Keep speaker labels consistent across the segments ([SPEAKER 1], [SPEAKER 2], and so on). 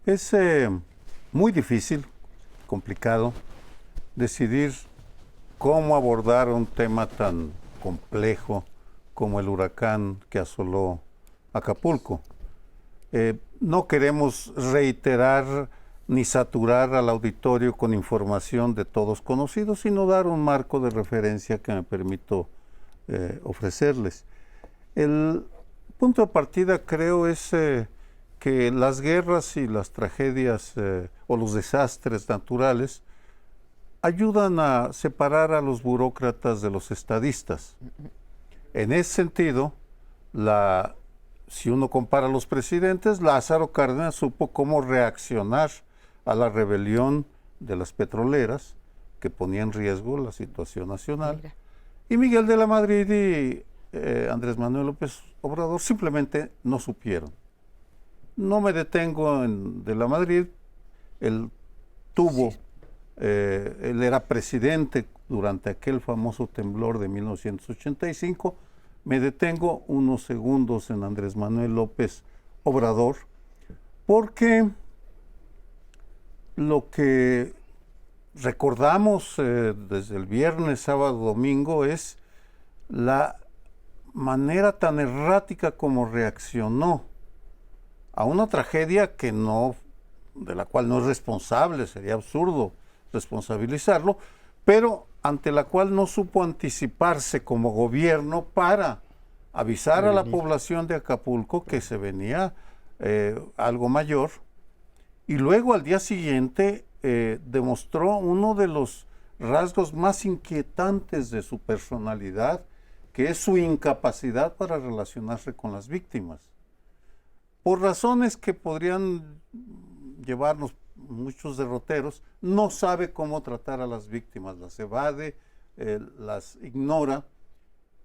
[SPEAKER 1] Es muy difícil, complicado, decidir cómo abordar un tema tan complejo como el huracán que asoló Acapulco. No queremos reiterar ni saturar al auditorio con información de todos conocidos, sino dar un marco de referencia que me permito ofrecerles. El punto de partida, creo, es que las guerras y las tragedias o los desastres naturales ayudan a separar a los burócratas de los estadistas. En ese sentido, si uno compara a los presidentes, Lázaro Cárdenas supo cómo reaccionar a la rebelión de las petroleras que ponía en riesgo la situación nacional. Mira. Y Miguel de la Madrid y Andrés Manuel López Obrador simplemente no supieron. No me detengo en de la Madrid. Él era presidente durante aquel famoso temblor de 1985. Me detengo unos segundos en Andrés Manuel López Obrador, porque lo que recordamos desde el viernes, sábado, domingo es la manera tan errática como reaccionó a una tragedia de la cual no es responsable, sería absurdo responsabilizarlo, pero ante la cual no supo anticiparse como gobierno para avisar a la población de Acapulco que se venía algo mayor, y luego al día siguiente demostró uno de los rasgos más inquietantes de su personalidad, que es su incapacidad para relacionarse con las víctimas. Por razones que podrían llevarnos muchos derroteros, no sabe cómo tratar a las víctimas, las evade, las ignora,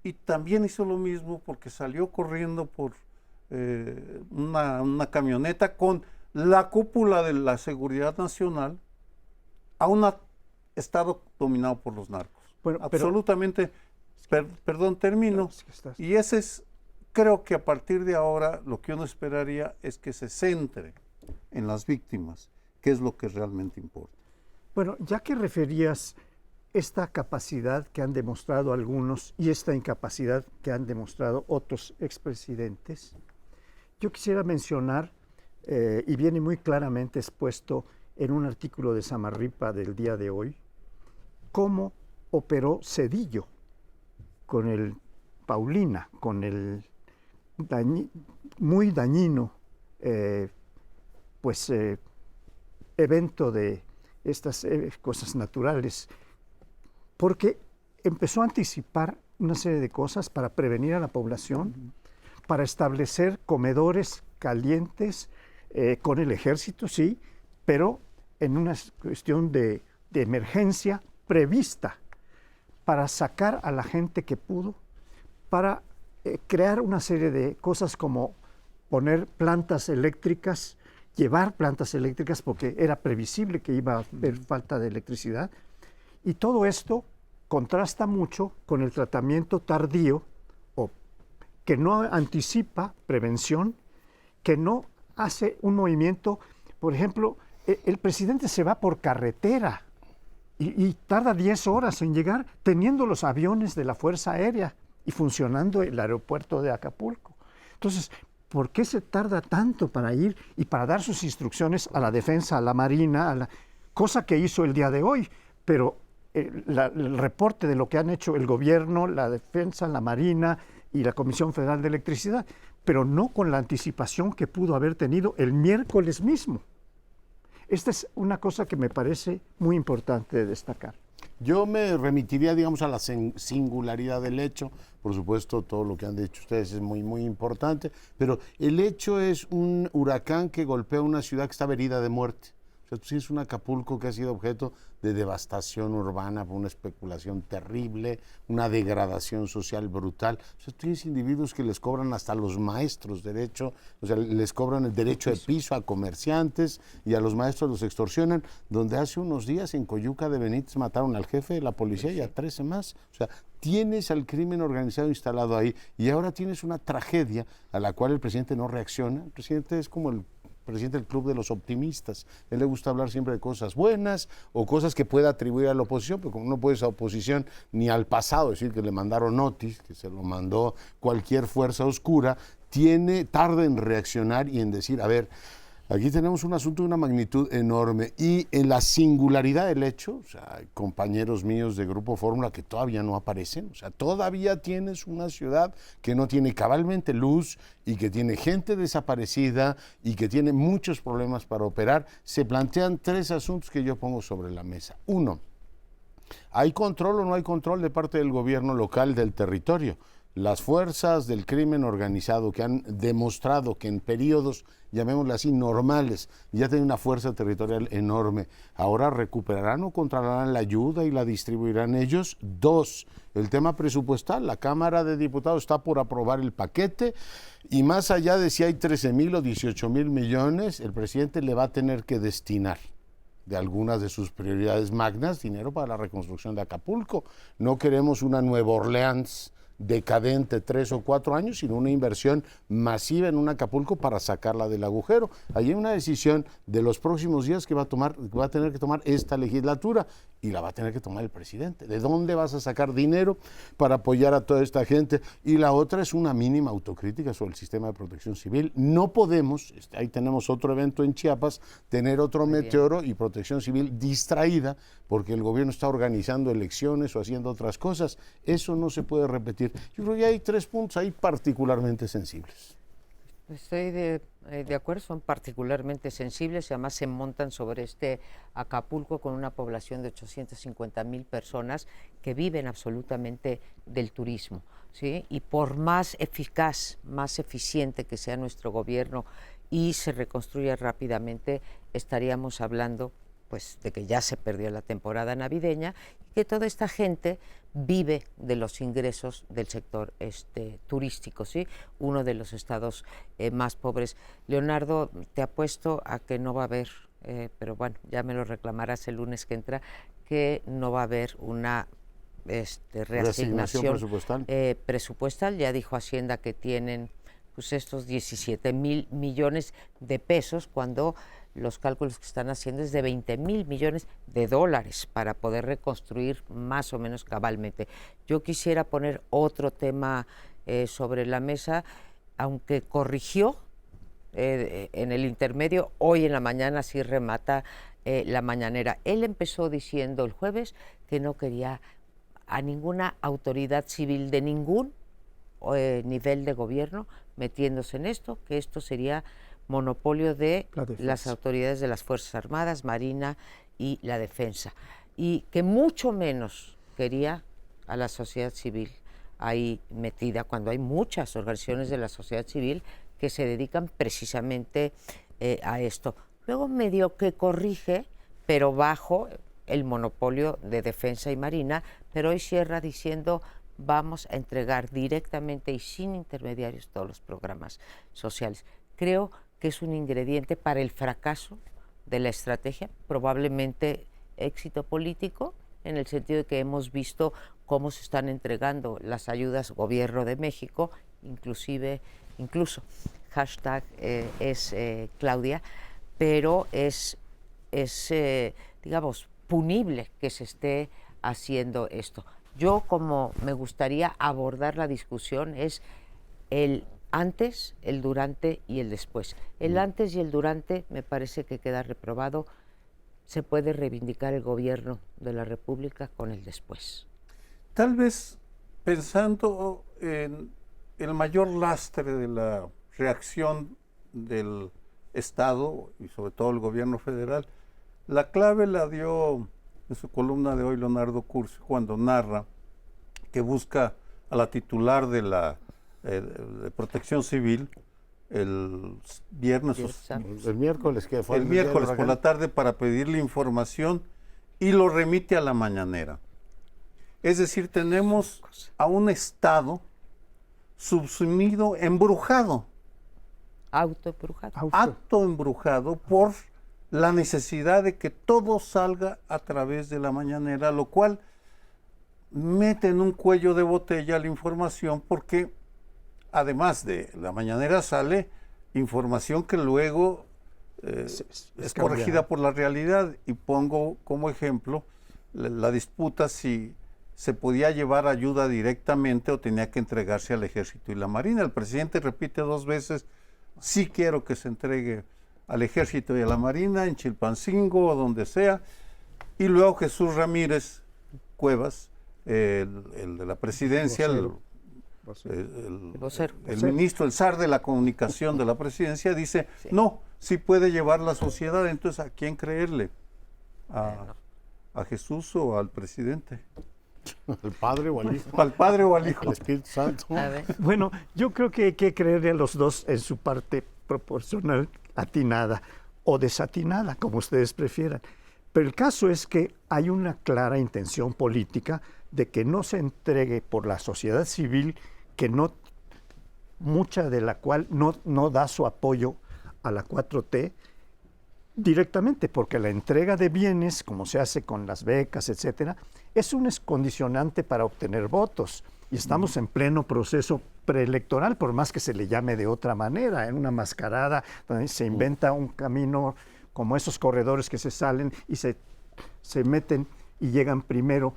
[SPEAKER 1] y también hizo lo mismo porque salió corriendo por una camioneta con la cúpula de la seguridad nacional a un estado dominado por los narcos. Bueno, absolutamente, perdón, termino, y ese es, creo que a partir de ahora lo que uno esperaría es que se centre en las víctimas, que es lo que realmente importa.
[SPEAKER 2] Bueno, ya que referías esta capacidad que han demostrado algunos y esta incapacidad que han demostrado otros expresidentes, yo quisiera mencionar, y viene muy claramente expuesto en un artículo de Samarripa del día de hoy, cómo operó Zedillo con el Paulina, con el muy dañino evento de estas cosas naturales, porque empezó a anticipar una serie de cosas para prevenir a la población, para establecer comedores calientes con el ejército, sí, pero en una cuestión de emergencia prevista, para sacar a la gente que pudo, para crear una serie de cosas como poner plantas eléctricas, llevar plantas eléctricas porque era previsible que iba a haber falta de electricidad. Y todo esto contrasta mucho con el tratamiento tardío, o que no anticipa prevención, que no hace un movimiento. Por ejemplo, el presidente se va por carretera y tarda 10 horas en llegar, teniendo los aviones de la Fuerza Aérea y funcionando el aeropuerto de Acapulco. Entonces, ¿por qué se tarda tanto para ir y para dar sus instrucciones a la defensa, a la marina, cosa que hizo el día de hoy? Pero el reporte de lo que han hecho el gobierno, la defensa, la marina y la Comisión Federal de Electricidad, pero no con la anticipación que pudo haber tenido el miércoles mismo. Esta es una cosa que me parece muy importante de destacar.
[SPEAKER 3] Yo me remitiría, digamos, a la singularidad del hecho. Por supuesto, todo lo que han dicho ustedes es muy, muy importante, pero el hecho es un huracán que golpea una ciudad que está herida de muerte. O sea, tú tienes un Acapulco que ha sido objeto de devastación urbana por una especulación terrible, una degradación social brutal. O sea, tú tienes individuos que les cobran hasta a los maestros derecho, o sea, les cobran el derecho de piso a comerciantes y a los maestros los extorsionan, donde hace unos días en Coyuca de Benítez mataron al jefe de la policía y a 13 más. O sea, tienes al crimen organizado instalado ahí y ahora tienes una tragedia a la cual el presidente no reacciona. El presidente es como el presidente del club de los optimistas. A él le gusta hablar siempre de cosas buenas o cosas que pueda atribuir a la oposición, pero como no puede esa oposición ni al pasado, decir que le mandaron Otis, que se lo mandó cualquier fuerza oscura, tarda en reaccionar y en decir, a ver, aquí tenemos un asunto de una magnitud enorme y en la singularidad del hecho, o sea, hay compañeros míos de Grupo Fórmula que todavía no aparecen, o sea, todavía tienes una ciudad que no tiene cabalmente luz y que tiene gente desaparecida y que tiene muchos problemas para operar. Se plantean 3 asuntos que yo pongo sobre la mesa. 1, ¿hay control o no hay control de parte del gobierno local del territorio? Las fuerzas del crimen organizado que han demostrado que en periodos, llamémosle así, normales, ya tienen una fuerza territorial enorme, ¿ahora recuperarán o controlarán la ayuda y la distribuirán ellos? 2, el tema presupuestal. La Cámara de Diputados está por aprobar el paquete y más allá de si hay 13,000 o 18,000 millones, el presidente le va a tener que destinar de algunas de sus prioridades magnas dinero para la reconstrucción de Acapulco. No queremos una Nueva Orleans decadente 3 o 4 años, sino una inversión masiva en un Acapulco para sacarla del agujero. Ahí hay una decisión de los próximos días que va a tener que tomar esta legislatura y la va a tener que tomar el presidente. ¿De dónde vas a sacar dinero para apoyar a toda esta gente? Y la otra es una mínima autocrítica sobre el sistema de protección civil. No podemos, ahí tenemos otro evento en Chiapas, tener otro meteoro y protección civil distraída porque el gobierno está organizando elecciones o haciendo otras cosas. Eso no se puede repetir. Yo creo que hay 3 puntos ahí particularmente sensibles.
[SPEAKER 4] Estoy de acuerdo, son particularmente sensibles y además se montan sobre este Acapulco con una población de 850,000 personas que viven absolutamente del turismo, ¿sí? Y por más eficaz, más eficiente que sea nuestro gobierno y se reconstruya rápidamente, estaríamos hablando pues de que ya se perdió la temporada navideña y que toda esta gente vive de los ingresos del sector turístico, ¿sí? Uno de los estados más pobres. Leonardo, te apuesto a que no va a haber, pero bueno, ya me lo reclamarás el lunes que entra, que no va a haber una reasignación presupuestal. Ya dijo Hacienda que tienen pues estos 17,000 millones de pesos cuando los cálculos que están haciendo es de 20,000 millones de dólares para poder reconstruir más o menos cabalmente. Yo quisiera poner otro tema sobre la mesa, aunque corrigió en el intermedio, hoy en la mañana sí remata la mañanera. Él empezó diciendo el jueves que no quería a ninguna autoridad civil de ningún nivel de gobierno metiéndose en esto, que esto sería monopolio de las autoridades de las Fuerzas Armadas, Marina y la Defensa, y que mucho menos quería a la sociedad civil ahí metida, cuando hay muchas organizaciones de la sociedad civil que se dedican precisamente a esto. Luego medio que corrige, pero bajo el monopolio de Defensa y Marina, pero hoy cierra diciendo vamos a entregar directamente y sin intermediarios todos los programas sociales. Creo que es un ingrediente para el fracaso de la estrategia, probablemente éxito político, en el sentido de que hemos visto cómo se están entregando las ayudas Gobierno de México, incluso hashtag es Claudia, pero es digamos, punible que se esté haciendo esto. Yo, como me gustaría abordar la discusión, es el antes, el durante y el después. El antes y el durante me parece que queda reprobado. Se puede reivindicar el gobierno de la República con el después.
[SPEAKER 1] Tal vez pensando en el mayor lastre de la reacción del Estado y sobre todo el gobierno federal, la clave la dio en su columna de hoy Leonardo Curcio cuando narra que busca a la titular de la de Protección Civil el
[SPEAKER 3] miércoles que fue
[SPEAKER 1] el miércoles por la tarde para pedirle información y lo remite a la mañanera. Es decir, tenemos a un Estado subsumido, embrujado. Autoembrujado por la necesidad de que todo salga a través de la mañanera, lo cual mete en un cuello de botella la información porque además de la mañanera sale información que luego es corregida por la realidad. Y pongo como ejemplo la disputa si se podía llevar ayuda directamente o tenía que entregarse al Ejército y la Marina. El presidente repite 2 veces, sí quiero que se entregue al Ejército y a la Marina, en Chilpancingo o donde sea. Y luego Jesús Ramírez Cuevas, el de la presidencia, el ministro, el zar de la comunicación de la presidencia, dice, no, sí puede llevar la sociedad. Entonces, ¿a quién creerle? ¿A Jesús o al presidente?
[SPEAKER 3] ¿Al padre o al hijo?
[SPEAKER 1] Al padre o al hijo.
[SPEAKER 3] Al Espíritu Santo.
[SPEAKER 2] Bueno, yo creo que hay que creerle a los dos en su parte proporcional, atinada o desatinada, como ustedes prefieran. Pero el caso es que hay una clara intención política de que no se entregue por la sociedad civil, que no, mucha de la cual no da su apoyo a la 4T directamente, porque la entrega de bienes, como se hace con las becas, etcétera, es un condicionante para obtener votos. Y estamos en pleno proceso preelectoral, por más que se le llame de otra manera, en una mascarada donde se inventa un camino como esos corredores que se salen y se meten y llegan primero.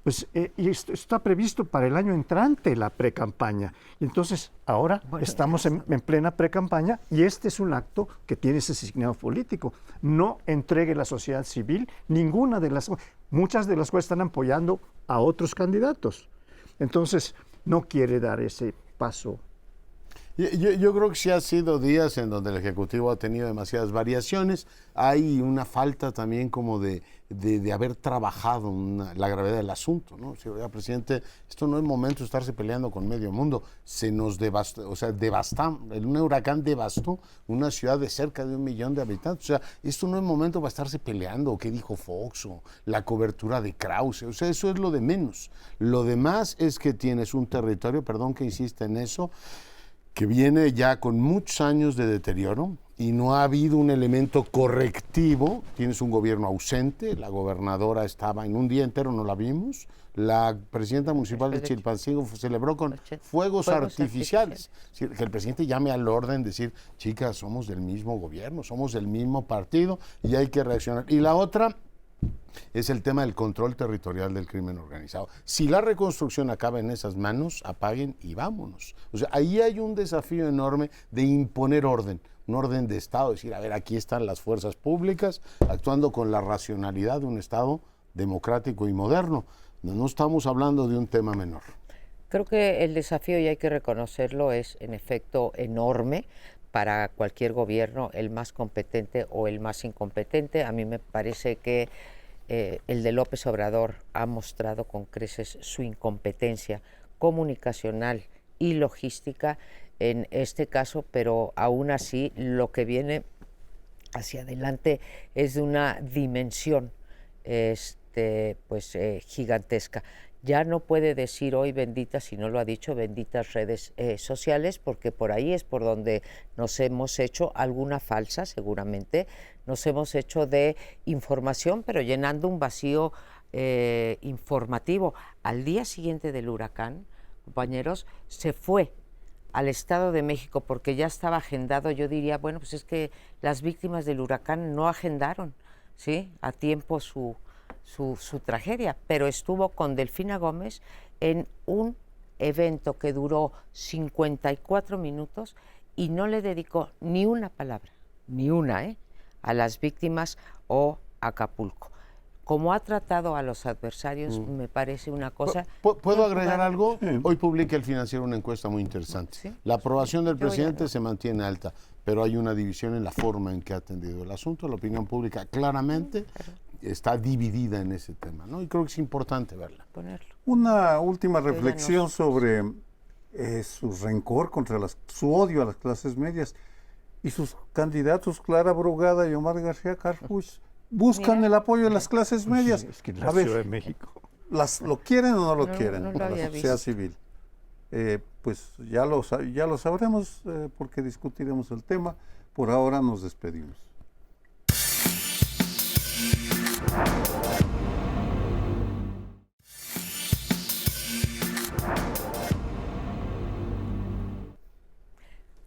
[SPEAKER 2] Pues y esto está previsto para el año entrante, la precampaña. Y entonces ahora estamos en plena precampaña y este es un acto que tiene ese significado político. No entregue la sociedad civil ninguna de las... Muchas de las cuales están apoyando a otros candidatos. Entonces no quiere dar ese paso.
[SPEAKER 3] Yo creo que sí ha sido días en donde el Ejecutivo ha tenido demasiadas variaciones. Hay una falta también como de haber trabajado la gravedad del asunto, ¿no? Si, oiga, presidente, esto no es momento de estarse peleando con medio mundo. Se nos devastó, o sea, un huracán devastó una ciudad de cerca de 1 millón de habitantes. O sea, esto no es momento para estarse peleando, qué dijo Fox o la cobertura de Krause. O sea, eso es lo de menos. Lo demás es que tienes un territorio, perdón que insista en eso, que viene ya con muchos años de deterioro y no ha habido un elemento correctivo. Tienes un gobierno ausente, la gobernadora estaba en un día entero, no la vimos, la presidenta municipal de Chilpancingo celebró con fuegos artificiales. Es decir, que el presidente llame al orden, decir, chicas, somos del mismo gobierno, somos del mismo partido y hay que reaccionar. Y la otra es el tema del control territorial del crimen organizado. Si la reconstrucción acaba en esas manos, apaguen y vámonos. O sea, ahí hay un desafío enorme de imponer orden, un orden de Estado, decir, a ver, aquí están las fuerzas públicas actuando con la racionalidad de un Estado democrático y moderno. No estamos hablando de un tema menor.
[SPEAKER 4] Creo que el desafío, y hay que reconocerlo, es en efecto enorme para cualquier gobierno, el más competente o el más incompetente. A mí me parece que el de López Obrador ha mostrado con creces su incompetencia comunicacional y logística en este caso, pero aún así lo que viene hacia adelante es de una dimensión gigantesca. Ya no puede decir hoy benditas, si no lo ha dicho, benditas redes sociales, porque por ahí es por donde nos hemos hecho alguna falsa, seguramente, nos hemos hecho de información, pero llenando un vacío informativo. Al día siguiente del huracán, compañeros, se fue al Estado de México porque ya estaba agendado. Yo diría, bueno, pues es que las víctimas del huracán no agendaron, ¿sí?, a tiempo su tragedia, pero estuvo con Delfina Gómez en un evento que duró 54 minutos y no le dedicó ni una palabra, ni una, a las víctimas o a Acapulco. Como ha tratado a los adversarios, me parece una cosa...
[SPEAKER 3] ¿Puedo agregar algo? Hoy publica El Financiero una encuesta muy interesante. ¿Sí? La aprobación del presidente se mantiene alta, pero hay una división en la forma en que ha atendido el asunto. La opinión pública claramente está dividida en ese tema, ¿no? Y creo que es importante verla.
[SPEAKER 1] Una última reflexión sobre su rencor contra su odio a las clases medias y sus candidatos Clara Brugada y Omar García Harfuch buscan el apoyo de las clases medias.
[SPEAKER 2] Sí, es que la Ciudad de México.
[SPEAKER 1] ¿Lo quieren o no lo quieren?
[SPEAKER 4] No
[SPEAKER 1] la sociedad civil. Pues ya lo sabremos porque discutiremos el tema. Por ahora nos despedimos.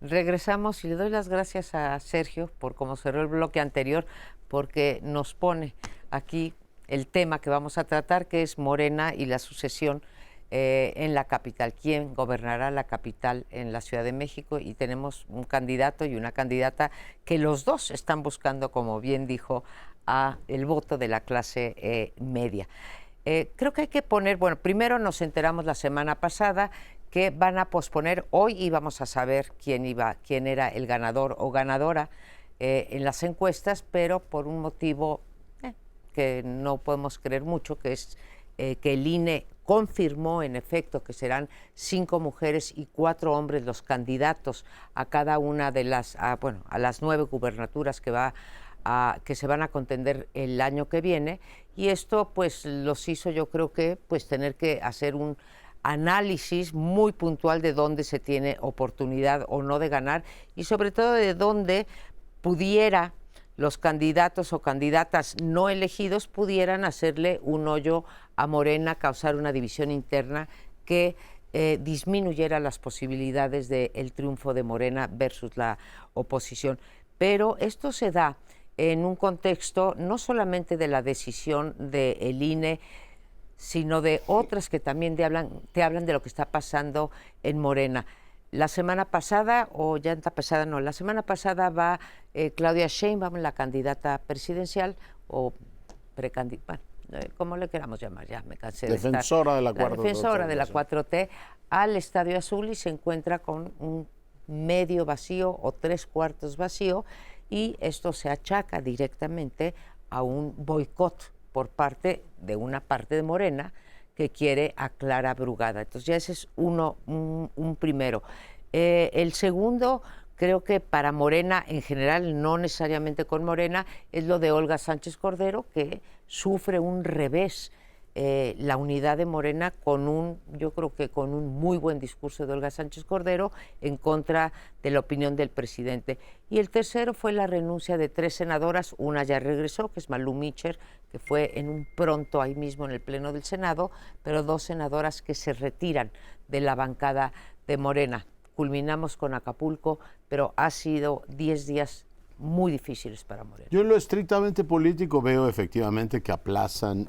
[SPEAKER 4] Regresamos y le doy las gracias a Sergio por cómo cerró el bloque anterior, porque nos pone aquí el tema que vamos a tratar, que es Morena y la sucesión en la capital. ¿Quién gobernará la capital en la Ciudad de México? Y tenemos un candidato y una candidata que los dos están buscando, como bien dijo, a el voto de la clase media. Creo que hay que poner, bueno, primero nos enteramos la semana pasada que van a posponer, hoy íbamos a saber quién era el ganador o ganadora en las encuestas, pero por un motivo que no podemos creer mucho, que es que el INE confirmó en efecto que serán 5 mujeres y 4 hombres los candidatos a cada una de las, a las 9 gubernaturas que se van a contender el año que viene, y esto pues los hizo, yo creo que pues tener que hacer un análisis muy puntual de dónde se tiene oportunidad o no de ganar, y sobre todo de dónde pudiera los candidatos o candidatas no elegidos pudieran hacerle un hoyo a Morena, causar una división interna que disminuyera las posibilidades del triunfo de Morena versus la oposición. Pero esto se da en un contexto no solamente de la decisión del INE, sino de otras que también te hablan de lo que está pasando en Morena. La semana pasada, la semana pasada va Claudia Sheinbaum, la candidata presidencial, o precandidata, como le queramos llamar, ya me cansé
[SPEAKER 3] defensora
[SPEAKER 4] de
[SPEAKER 3] la 4T.
[SPEAKER 4] Defensora de la 4T, al Estadio Azul, y se encuentra con un medio vacío o 3/4 vacío, y esto se achaca directamente a un boicot por parte de Morena que quiere a Clara Brugada. Entonces ya ese es un primero. El segundo, creo que para Morena en general, no necesariamente con Morena, es lo de Olga Sánchez Cordero, que sufre un revés. La unidad de Morena yo creo que con un muy buen discurso de Olga Sánchez Cordero en contra de la opinión del presidente. Y el tercero fue la renuncia de 3 senadoras, una ya regresó, que es Malú Micher, que fue en un pronto ahí mismo en el Pleno del Senado, pero 2 senadoras que se retiran de la bancada de Morena. Culminamos con Acapulco, pero ha sido 10 días muy difíciles para Morena.
[SPEAKER 3] Yo en lo estrictamente político veo efectivamente que aplazan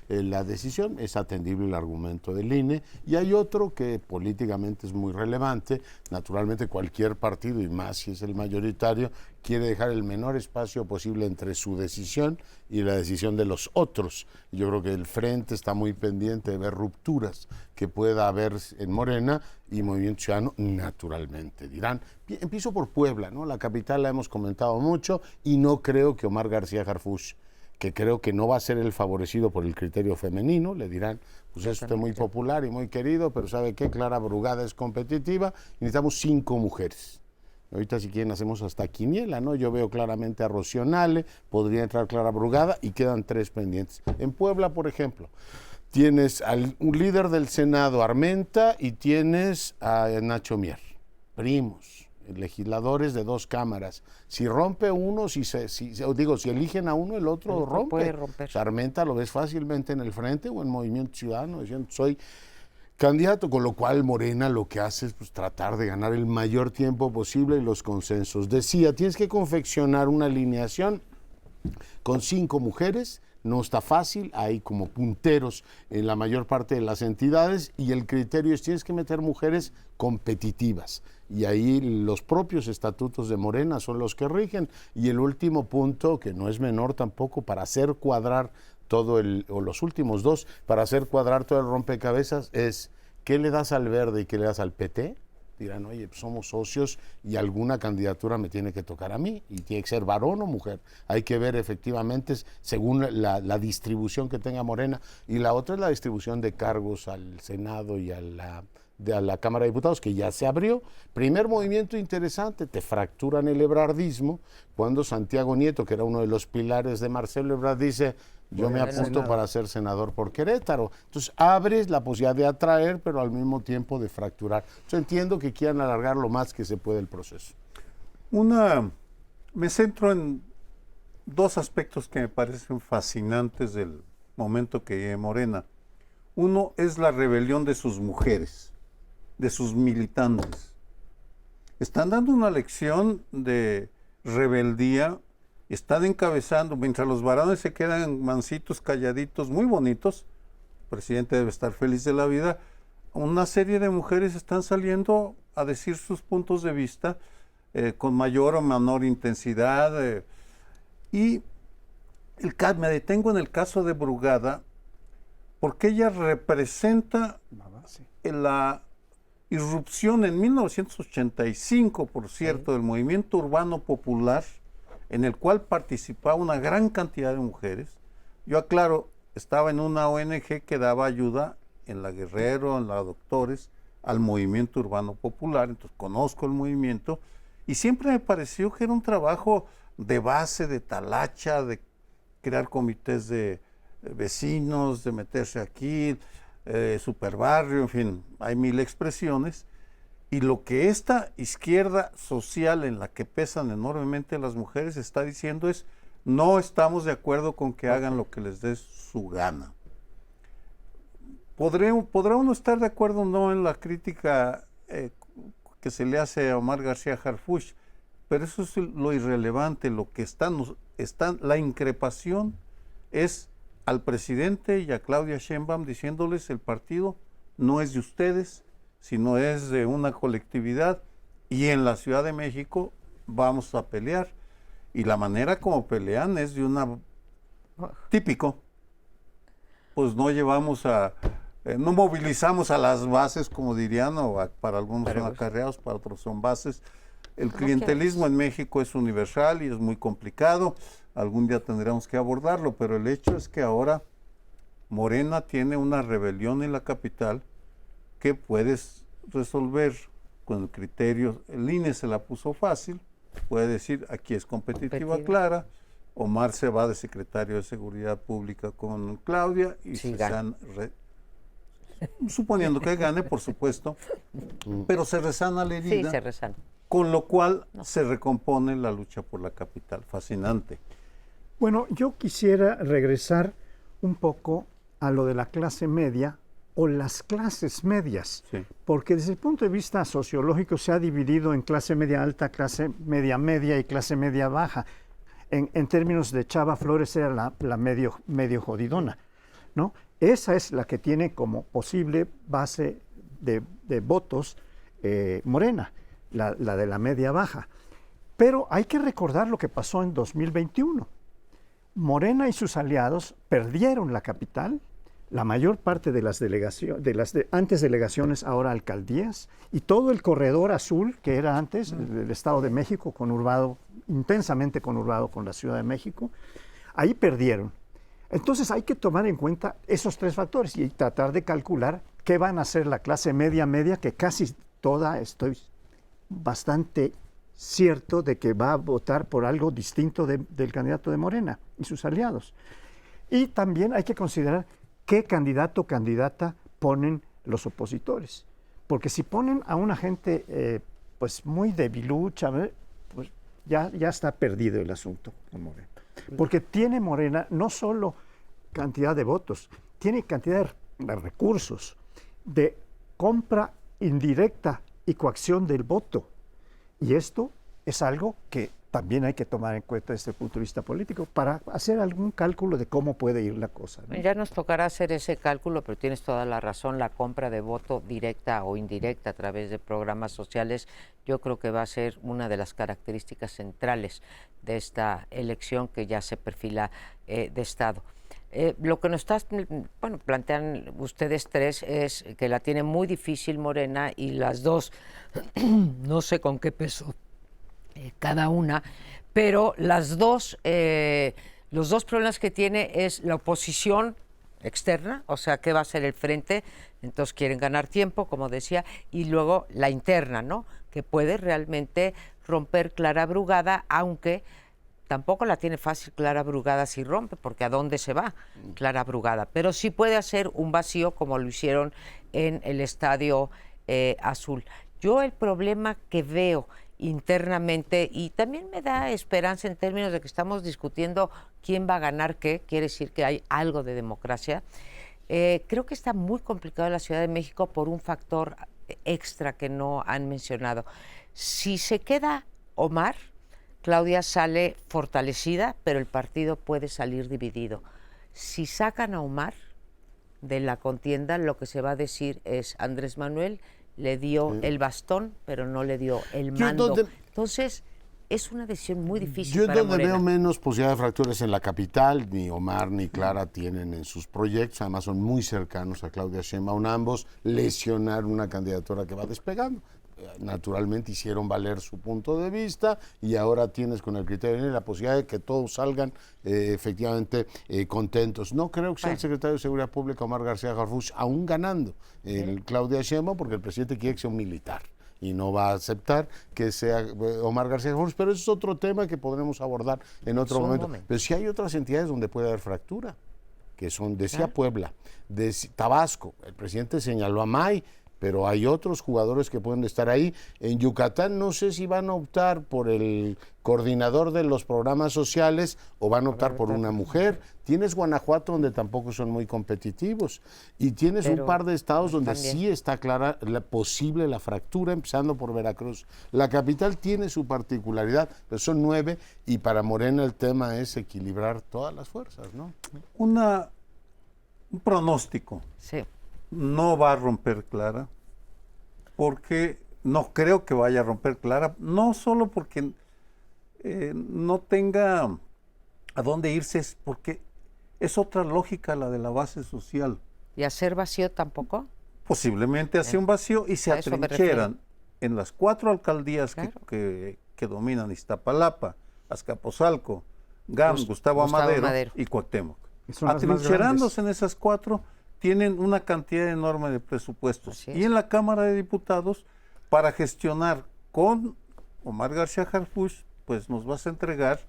[SPEAKER 3] la decisión, es atendible el argumento del INE, y hay otro que políticamente es muy relevante. Naturalmente cualquier partido, y más si es el mayoritario, quiere dejar el menor espacio posible entre su decisión y la decisión de los otros. Yo creo que el Frente está muy pendiente de ver rupturas que pueda haber en Morena, y Movimiento Ciudadano naturalmente dirán. Empiezo por Puebla, ¿no? La capital la hemos comentado mucho, y no creo que Omar García Harfuch, que creo que no va a ser el favorecido por el criterio femenino, le dirán, pues es usted muy popular y muy querido, pero ¿sabe qué? Clara Brugada es competitiva y necesitamos 5 mujeres. Ahorita si quieren hacemos hasta quiniela, ¿no? Yo veo claramente a Rocío Nale, podría entrar Clara Brugada, y quedan 3 pendientes. En Puebla, por ejemplo, tienes un líder del Senado, Armenta, y tienes a Nacho Mier, primos, legisladores de 2 cámaras. Si rompe uno, si eligen a uno, el otro rompe.
[SPEAKER 4] Puede romper.
[SPEAKER 3] O sea, Armenta lo ves fácilmente en el Frente o en Movimiento Ciudadano, diciendo soy candidato, con lo cual Morena lo que hace es pues, tratar de ganar el mayor tiempo posible y los consensos. Decía, tienes que confeccionar una alineación con 5 mujeres. No está fácil, hay como punteros en la mayor parte de las entidades, y el criterio es tienes que meter mujeres competitivas, y ahí los propios estatutos de Morena son los que rigen. Y el último punto, que no es menor tampoco, para hacer cuadrar o los últimos 2, para hacer cuadrar todo el rompecabezas, es ¿qué le das al Verde y qué le das al PT? Dirán, oye, pues somos socios y alguna candidatura me tiene que tocar a mí, y tiene que ser varón o mujer. Hay que ver efectivamente según la distribución que tenga Morena. Y la otra es la distribución de cargos al Senado y a la Cámara de Diputados, que ya se abrió. Primer movimiento interesante, te fracturan el ebrardismo, cuando Santiago Nieto, que era uno de los pilares de Marcelo Ebrard, dice, yo me apunto para ser senador por Querétaro. Entonces abres la posibilidad de atraer, pero al mismo tiempo de fracturar. Entonces entiendo que quieran alargar lo más que se puede el proceso.
[SPEAKER 1] Me centro en 2 aspectos que me parecen fascinantes del momento que vive Morena. Uno es la rebelión de sus mujeres, de sus militantes. están dando una lección de rebeldía, están encabezando, mientras los varones se quedan mansitos, calladitos, muy bonitos, el presidente debe estar feliz de la vida, una serie de mujeres están saliendo a decir sus puntos de vista con mayor o menor intensidad. Y me detengo en el caso de Brugada, porque ella representa la irrupción en 1985, por cierto, del movimiento urbano popular, en el cual participaba una gran cantidad de mujeres. Yo aclaro, estaba en una ONG que daba ayuda en la Guerrero, en la Doctores, al movimiento urbano popular, entonces conozco el movimiento, y siempre me pareció que era un trabajo de base, de talacha, de crear comités de vecinos, de meterse aquí, superbarrio, en fin, hay mil expresiones. Y lo que esta izquierda social en la que pesan enormemente las mujeres está diciendo es, no estamos de acuerdo con que hagan lo que les dé su gana. Podrá uno estar de acuerdo o no en la crítica que se le hace a Omar García Harfuch, pero eso es lo irrelevante. Lo que la increpación es al presidente y a Claudia Sheinbaum diciéndoles el partido no es de ustedes, sino es de una colectividad, y en la Ciudad de México vamos a pelear. Y la manera como pelean es de una... típico. Pues no llevamos no movilizamos a las bases, como dirían, para algunos son acarreados, para otros son bases. El clientelismo en México es universal y es muy complicado. Algún día tendremos que abordarlo, pero el hecho es que ahora Morena tiene una rebelión en la capital que puedes resolver con el criterio. El INE se la puso fácil, puede decir aquí es competitiva clara, Omar se va de secretario de Seguridad Pública con Claudia y
[SPEAKER 4] sí,
[SPEAKER 1] suponiendo que gane, por supuesto, pero se resana la herida,
[SPEAKER 4] sí, se resana.
[SPEAKER 1] Con lo cual se recompone la lucha por la capital. Fascinante.
[SPEAKER 2] Bueno, yo quisiera regresar un poco a lo de la clase media o las clases medias,
[SPEAKER 1] Sí.
[SPEAKER 2] porque desde el punto de vista sociológico se ha dividido en clase media alta, clase media media y clase media baja. En términos de Chava Flores era la medio jodidona, ¿no? Esa es la que tiene como posible base de votos Morena, la de la media baja. Pero hay que recordar lo que pasó en 2021. Morena y sus aliados perdieron la capital, la mayor parte de las delegaciones, antes delegaciones, ahora alcaldías, y todo el corredor azul que era antes, el Estado de México, intensamente conurbado con la Ciudad de México, ahí perdieron. Entonces hay que tomar en cuenta esos tres factores y tratar de calcular qué van a hacer la clase media, que casi toda, estoy bastante cierto de que va a votar por algo distinto del candidato de Morena y sus aliados. Y también hay que considerar qué candidato o candidata ponen los opositores. Porque si ponen a una gente pues muy debilucha, pues ya está perdido el asunto con Morena. Porque tiene Morena no solo cantidad de votos, tiene cantidad de recursos, de compra indirecta y coacción del voto. Y esto es algo que también hay que tomar en cuenta desde el punto de vista político para hacer algún cálculo de cómo puede ir la cosa, ¿no?
[SPEAKER 4] Ya nos tocará hacer ese cálculo, pero tienes toda la razón, la compra de voto directa o indirecta a través de programas sociales, yo creo que va a ser una de las características centrales de esta elección que ya se perfila de Estado. Lo que nos plantean ustedes tres es que la tiene muy difícil Morena y las dos, no sé con qué peso cada una, pero las dos, los dos problemas que tiene es la oposición externa, o sea, ¿qué va a hacer el frente? Entonces quieren ganar tiempo, como decía, y luego la interna, ¿no? Que puede realmente romper Clara Brugada, aunque tampoco la tiene fácil Clara Brugada si rompe, porque ¿a dónde se va Clara Brugada? Pero sí puede hacer un vacío como lo hicieron en el Estadio Azul. Yo el problema que veo internamente, y también me da esperanza en términos de que estamos discutiendo quién va a ganar qué, quiere decir que hay algo de democracia, creo que está muy complicado en la Ciudad de México por un factor extra que no han mencionado. Si se queda Omar, Claudia sale fortalecida, pero el partido puede salir dividido. Si sacan a Omar de la contienda, lo que se va a decir es Andrés Manuel le dio el bastón, pero no le dio el mando. Entonces, es una decisión muy difícil
[SPEAKER 3] Yo
[SPEAKER 4] para
[SPEAKER 3] donde
[SPEAKER 4] Morena.
[SPEAKER 3] veo menos posibilidad de fracturas en la capital, ni Omar ni Clara tienen en sus proyectos, además son muy cercanos a Claudia Sheinbaum, ambos lesionar una candidatura que va despegando. Naturalmente hicieron valer su punto de vista y ahora tienes con el criterio la posibilidad de que todos salgan efectivamente contentos. No creo que sea el secretario de Seguridad Pública Omar García Harfuch aún ganando Claudia Sheinbaum, porque el presidente quiere que sea un militar y no va a aceptar que sea Omar García Harfuch, pero eso es otro tema que podremos abordar en otro momento. Pero sí hay otras entidades donde puede haber fractura, que son, decía Puebla, Tabasco, el presidente señaló a May, pero hay otros jugadores que pueden estar ahí. En Yucatán no sé si van a optar por el coordinador de los programas sociales o van a optar por una mujer. Tienes Guanajuato, donde tampoco son muy competitivos, y tienes un par de estados donde sí está clara posible la fractura, empezando por Veracruz. La capital tiene su particularidad, pero son 9, y para Morena el tema es equilibrar todas las fuerzas, ¿no?
[SPEAKER 1] Un pronóstico.
[SPEAKER 4] Sí.
[SPEAKER 1] No va a romper Clara, porque no creo que vaya a romper Clara, no solo porque no tenga a dónde irse, es porque es otra lógica la de la base social.
[SPEAKER 4] ¿Y hacer vacío tampoco?
[SPEAKER 1] Posiblemente hace un vacío y se
[SPEAKER 4] A eso me
[SPEAKER 1] atrincheran en las 4 alcaldías
[SPEAKER 4] Claro.
[SPEAKER 1] que dominan Iztapalapa, Azcapotzalco, GAM, Gustavo Amadero y Cuauhtémoc.
[SPEAKER 2] Son las más
[SPEAKER 1] Atrincherándose en esas 4, tienen una cantidad enorme de presupuestos.
[SPEAKER 4] Así es.
[SPEAKER 1] Y en la Cámara de Diputados, para gestionar con Omar García Harfuch, pues nos vas a entregar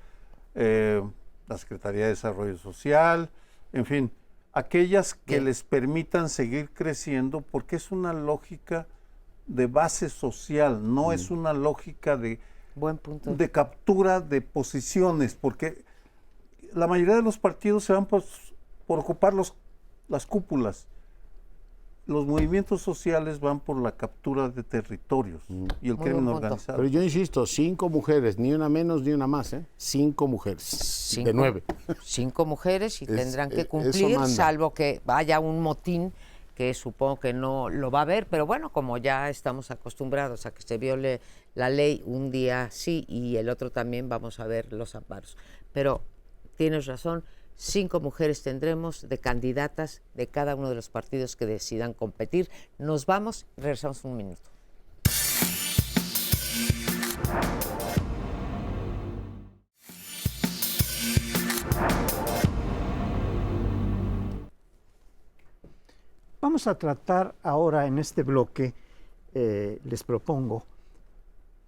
[SPEAKER 1] la Secretaría de Desarrollo Social, en fin, aquellas que les permitan seguir creciendo, porque es una lógica de base social, no es una lógica
[SPEAKER 4] Buen punto.
[SPEAKER 1] de captura de posiciones, porque la mayoría de los partidos se van por ocupar las cúpulas. Los movimientos sociales van por la captura de territorios y el
[SPEAKER 4] Muy
[SPEAKER 1] crimen
[SPEAKER 4] buen punto.
[SPEAKER 1] organizado.
[SPEAKER 3] Pero yo insisto, 5 mujeres, ni una menos ni una más, 5 mujeres, de 9.
[SPEAKER 4] 5 mujeres y tendrán que
[SPEAKER 3] eso
[SPEAKER 4] cumplir,
[SPEAKER 3] manda.
[SPEAKER 4] salvo que vaya un motín, que supongo que no lo va a haber, pero bueno, como ya estamos acostumbrados a que se viole la ley un día sí y el otro también, vamos a ver los amparos. Pero tienes razón, 5 mujeres tendremos de candidatas de cada uno de los partidos que decidan competir. Nos vamos, regresamos un minuto.
[SPEAKER 2] Vamos a tratar ahora en este bloque, les propongo,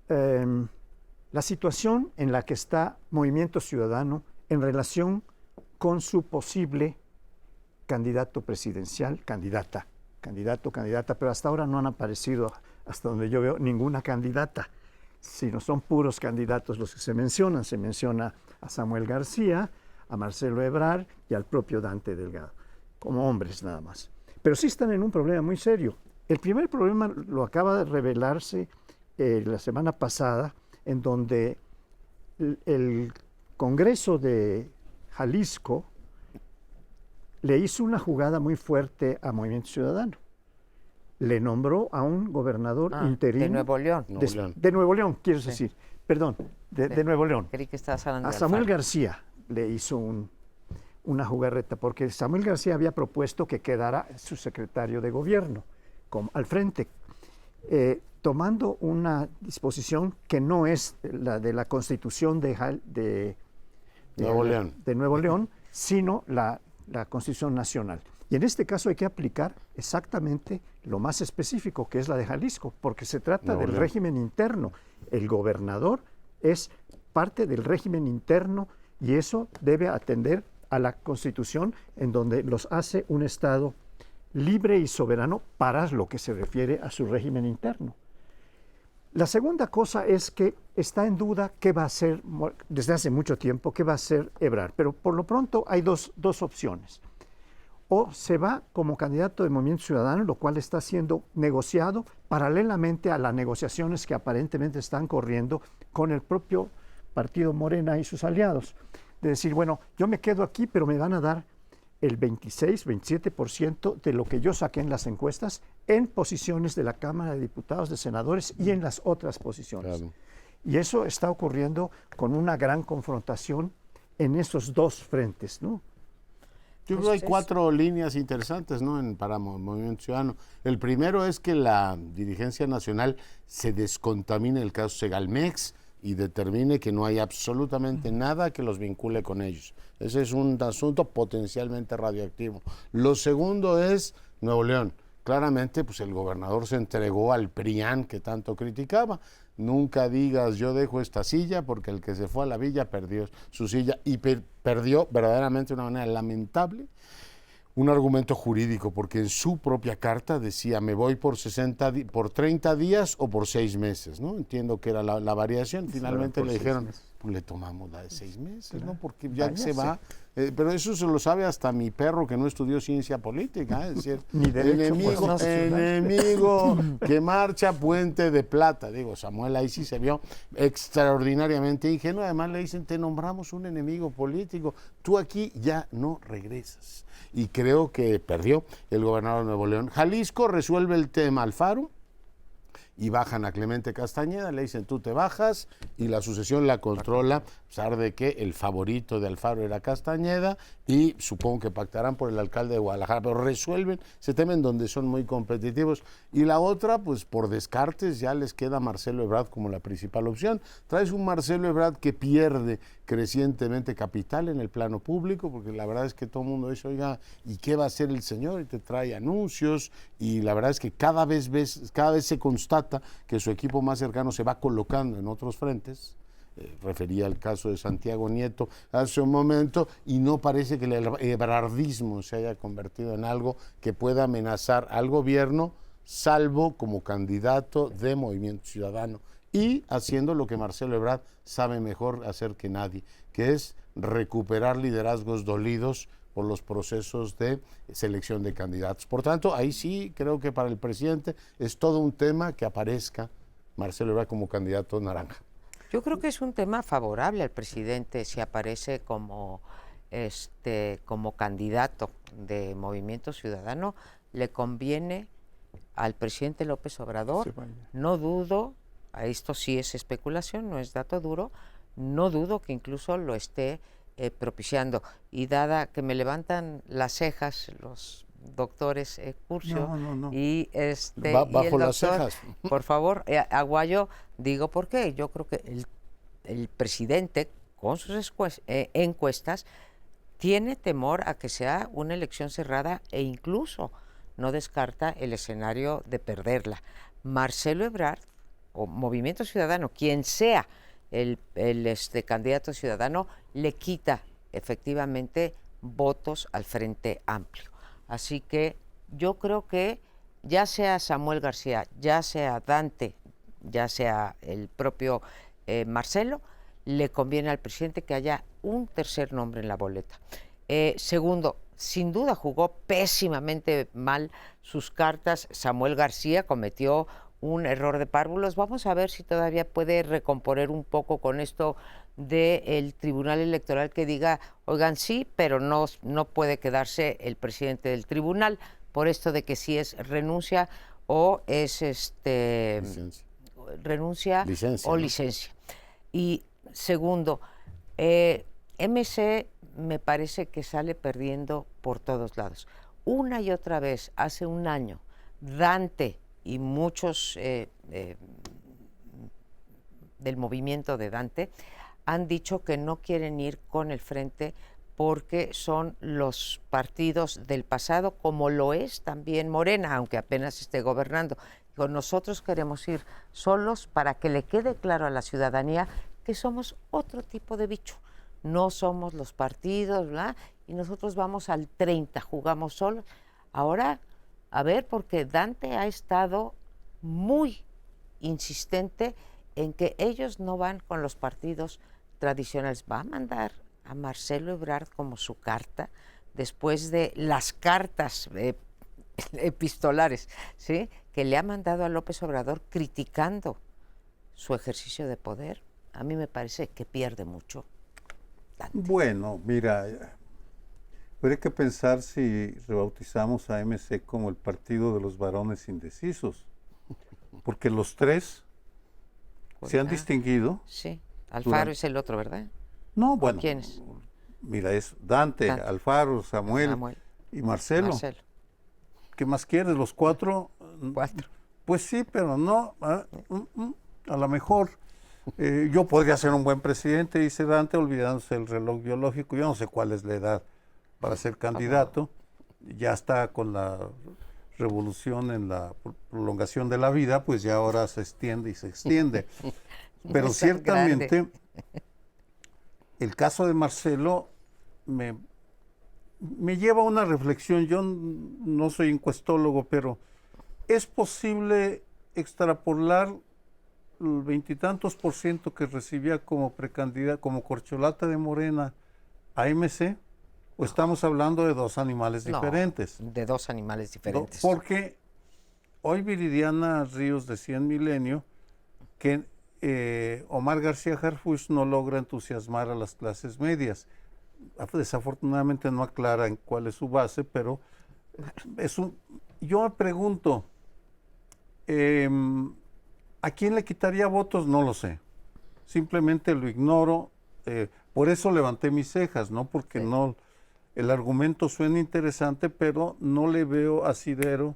[SPEAKER 2] la situación en la que está Movimiento Ciudadano en relación con su posible candidato presidencial, candidata, pero hasta ahora no han aparecido, hasta donde yo veo, ninguna candidata, sino son puros candidatos los que se mencionan. Se menciona a Samuel García, a Marcelo Ebrard y al propio Dante Delgado, como hombres nada más. Pero sí están en un problema muy serio. El primer problema lo acaba de revelarse la semana pasada, en donde el Congreso de Jalisco le hizo una jugada muy fuerte a Movimiento Ciudadano. Le nombró a un gobernador interino.
[SPEAKER 4] De Nuevo León.
[SPEAKER 2] De Nuevo León, quiero decir. Perdón, de Nuevo León.
[SPEAKER 4] Creí que estabas hablando
[SPEAKER 2] A
[SPEAKER 4] de
[SPEAKER 2] Samuel
[SPEAKER 4] Alfaro.
[SPEAKER 2] García le hizo una jugarreta, porque Samuel García había propuesto que quedara su secretario de gobierno al frente, tomando una disposición que no es la de la Constitución de Nuevo León, sino la Constitución Nacional. Y en este caso hay que aplicar exactamente lo más específico, que es la de Jalisco, porque se trata del régimen interno. El gobernador es parte del régimen interno y eso debe atender a la Constitución, en donde los hace un Estado libre y soberano para lo que se refiere a su régimen interno. La segunda cosa es que está en duda qué va a hacer, desde hace mucho tiempo, qué va a hacer Ebrard, pero por lo pronto hay dos opciones. o se va como candidato de Movimiento Ciudadano, lo cual está siendo negociado paralelamente a las negociaciones que aparentemente están corriendo con el propio partido Morena y sus aliados. De decir, bueno, yo me quedo aquí, pero me van a dar el 26, 27% de lo que yo saqué en las encuestas en posiciones de la Cámara de Diputados, de senadores y en las otras posiciones.
[SPEAKER 3] Claro.
[SPEAKER 2] Y eso está ocurriendo con una gran confrontación en esos dos frentes, ¿no?
[SPEAKER 3] Yo creo que hay 4 líneas interesantes, ¿no? Para Movimiento Ciudadano. El primero es que la dirigencia nacional se descontamine el caso Segalmex y determine que no hay absolutamente nada que los vincule con ellos. Ese es un asunto potencialmente radioactivo. Lo segundo es Nuevo León. Claramente, pues el gobernador se entregó al PRIAN que tanto criticaba. Nunca digas yo dejo esta silla, porque el que se fue a la villa perdió su silla y perdió verdaderamente de una manera lamentable un argumento jurídico, porque en su propia carta decía me voy por 30 días o por 6 meses, ¿no? Entiendo que era la variación. Finalmente le dijeron, pues le tomamos la de 6 meses, ¿no? Porque ya que se va, pero eso se lo sabe hasta mi perro que no estudió ciencia política, es decir,
[SPEAKER 2] Ni derecho,
[SPEAKER 3] enemigo que marcha puente de plata. Digo, Samuel ahí sí se vio extraordinariamente ingenuo. Además le dicen, te nombramos un enemigo político, tú aquí ya no regresas. Y creo que perdió el gobernador de Nuevo León. Jalisco resuelve el tema Alfaro y bajan a Clemente Castañeda, le dicen tú te bajas y la sucesión la controla, a pesar de que el favorito de Alfaro era Castañeda y supongo que pactarán por el alcalde de Guadalajara, pero resuelven ese tema en donde son muy competitivos. Y la otra, pues por descartes ya les queda Marcelo Ebrard como la principal opción. Traes un Marcelo Ebrard que pierde crecientemente capital en el plano público, porque la verdad es que todo el mundo dice, oiga, ¿y qué va a hacer el señor? Y te trae anuncios, y la verdad es que cada vez se constata que su equipo más cercano se va colocando en otros frentes. Refería al caso de Santiago Nieto hace un momento, y no parece que el ebrardismo se haya convertido en algo que pueda amenazar al gobierno, salvo como candidato de Movimiento Ciudadano, y haciendo lo que Marcelo Ebrard sabe mejor hacer que nadie, que es recuperar liderazgos dolidos por los procesos de selección de candidatos. Por tanto, ahí sí creo que para el presidente es todo un tema que aparezca Marcelo Ebrard como candidato naranja.
[SPEAKER 4] Yo creo que es un tema favorable al presidente si aparece como candidato de Movimiento Ciudadano. Le conviene al presidente López Obrador. No dudo, esto sí es especulación, no es dato duro, no dudo que incluso lo esté propiciando. Y dada que me levantan las cejas los doctores Curcio
[SPEAKER 1] No.
[SPEAKER 4] y y el
[SPEAKER 3] bajo las
[SPEAKER 4] doctor,
[SPEAKER 3] cejas.
[SPEAKER 4] por favor, Aguayo, digo por qué. Yo creo que el presidente con sus encuestas tiene temor a que sea una elección cerrada e incluso no descarta el escenario de perderla. Marcelo Ebrard o Movimiento Ciudadano, quien sea el candidato ciudadano, le quita efectivamente votos al Frente Amplio. Así que yo creo que ya sea Samuel García, ya sea Dante, ya sea el propio Marcelo, le conviene al presidente que haya un tercer nombre en la boleta. Segundo, sin duda jugó pésimamente mal sus cartas. Samuel García cometió un error de párvulos. Vamos a ver si todavía puede recomponer un poco con esto del Tribunal Electoral, que diga, oigan, sí, pero no puede quedarse el presidente del tribunal, por esto de que si es renuncia o es
[SPEAKER 3] Licencia.
[SPEAKER 4] renuncia
[SPEAKER 3] Licencia,
[SPEAKER 4] o
[SPEAKER 3] ¿no?
[SPEAKER 4] licencia. Y segundo, MC me parece que sale perdiendo por todos lados. Una y otra vez, hace un año, Dante y muchos del movimiento de Dante han dicho que no quieren ir con el Frente porque son los partidos del pasado, como lo es también Morena, aunque apenas esté gobernando. Digo, nosotros queremos ir solos para que le quede claro a la ciudadanía que somos otro tipo de bicho. No somos los partidos, ¿verdad? Y nosotros vamos al 30, jugamos solos. Ahora, a ver, porque Dante ha estado muy insistente en que ellos no van con los partidos tradicionales. Va a mandar a Marcelo Ebrard como su carta después de las cartas epistolares, ¿sí?, que le ha mandado a López Obrador criticando su ejercicio de poder, a mí me parece que pierde mucho.
[SPEAKER 1] Bueno, mira, habría que pensar si rebautizamos a MC como el partido de los varones indecisos, porque los tres se han distinguido.
[SPEAKER 4] Sí, Alfaro
[SPEAKER 1] durante-
[SPEAKER 4] es el otro, ¿verdad?
[SPEAKER 1] No, bueno,
[SPEAKER 4] ¿Quiénes?
[SPEAKER 1] mira, es Dante,
[SPEAKER 4] Dante.
[SPEAKER 1] Alfaro, Samuel y Marcelo. ¿Qué más quieres? Los cuatro.
[SPEAKER 4] 4.
[SPEAKER 1] Pues sí, pero no. A lo mejor yo podría ser un buen presidente, dice Dante, olvidándose del reloj biológico. Yo no sé cuál es la edad para ser candidato. Ya está con la revolución en la prolongación de la vida, pues ya ahora se extiende y se extiende. Pero
[SPEAKER 4] Es tan
[SPEAKER 1] ciertamente,
[SPEAKER 4] grande.
[SPEAKER 1] el caso de Marcelo me lleva a una reflexión. Yo no soy encuestólogo, pero ¿es posible extrapolar el veintitantos por ciento que recibía como precandidata, como corcholata de Morena a MC? ¿O estamos hablando de dos animales diferentes?
[SPEAKER 4] No, de dos animales diferentes.
[SPEAKER 1] Porque hoy Viridiana Ríos decía en Milenio que Omar García Harfuch no logra entusiasmar a las clases medias. Desafortunadamente no aclara en cuál es su base, pero yo me pregunto, ¿a quién le quitaría votos? No lo sé. Simplemente lo ignoro. Por eso levanté mis cejas, ¿no? Porque no, el argumento suena interesante, pero no le veo asidero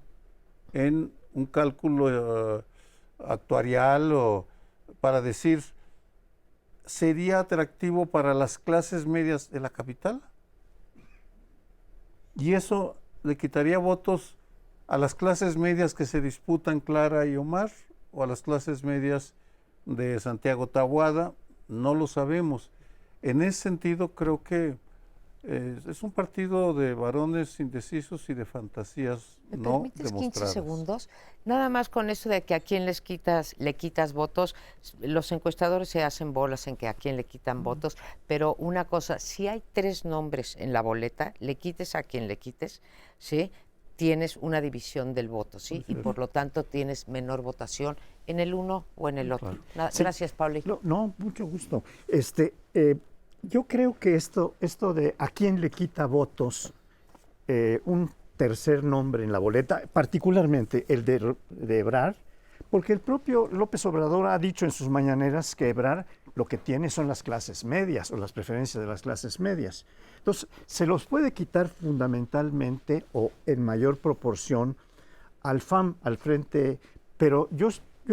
[SPEAKER 1] en un cálculo actuarial o para decir, ¿sería atractivo para las clases medias de la capital? Y eso le quitaría votos a las clases medias que se disputan Clara y Omar, o a las clases medias de Santiago Taboada, no lo sabemos. En ese sentido creo que es un partido de varones indecisos y de fantasías
[SPEAKER 4] ¿Me
[SPEAKER 1] no
[SPEAKER 4] permites 15
[SPEAKER 1] demostradas.
[SPEAKER 4] segundos? Nada más con eso de que a quién le quitas votos, los encuestadores se hacen bolas en que a quién le quitan votos, pero una cosa, si hay 3 nombres en la boleta, le quites a quien le quites, ¿sí?, tienes una división del voto, ¿sí? Y por lo tanto tienes menor votación en el uno o en el otro.
[SPEAKER 2] Claro.
[SPEAKER 4] Gracias, Pauli.
[SPEAKER 2] No, mucho gusto. Yo creo que esto de a quién le quita votos, un tercer nombre en la boleta, particularmente el de Ebrard, porque el propio López Obrador ha dicho en sus mañaneras que Ebrard lo que tiene son las clases medias o las preferencias de las clases medias. Entonces, se los puede quitar fundamentalmente o en mayor proporción al FAM, al Frente, pero yo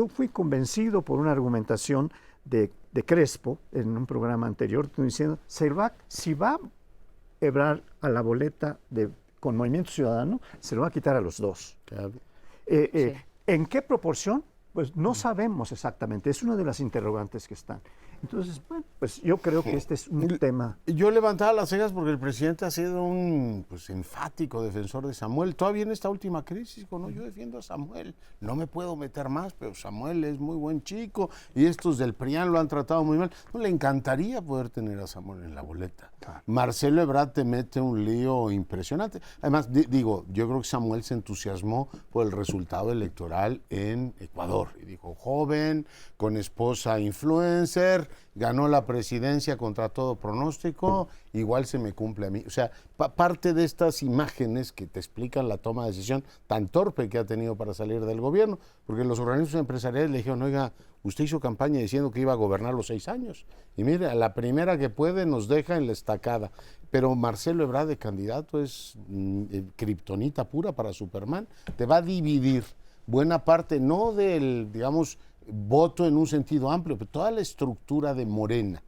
[SPEAKER 2] fui convencido por una argumentación de Crespo en un programa anterior, diciendo, si va Ebrard a la boleta con Movimiento Ciudadano, se lo va a quitar a los dos.
[SPEAKER 3] Claro.
[SPEAKER 4] Sí.
[SPEAKER 2] ¿En qué proporción? Pues no sabemos exactamente, es una de las interrogantes que están. Entonces, bueno, pues yo creo que este es un tema.
[SPEAKER 3] Yo levantaba las cejas porque el presidente ha sido un enfático defensor de Samuel. Todavía en esta última crisis, ¿no? Yo defiendo a Samuel. No me puedo meter más, pero Samuel es muy buen chico y estos del PRIAN lo han tratado muy mal. No, le encantaría poder tener a Samuel en la boleta. Claro. Marcelo Ebrard te mete un lío impresionante. Además, yo creo que Samuel se entusiasmó por el resultado electoral en Ecuador. Y dijo, joven, con esposa influencer, ganó la presidencia contra todo pronóstico, igual se me cumple a mí. O sea, parte de estas imágenes que te explican la toma de decisión tan torpe que ha tenido para salir del gobierno, porque los organismos empresariales le dijeron, oiga, usted hizo campaña diciendo que iba a gobernar los 6 años, y mire, a la primera que puede nos deja en la estacada. Pero Marcelo Ebrard de candidato es kriptonita pura para Superman, te va a dividir buena parte, no del, digamos, voto en un sentido amplio, pero toda la estructura de Morena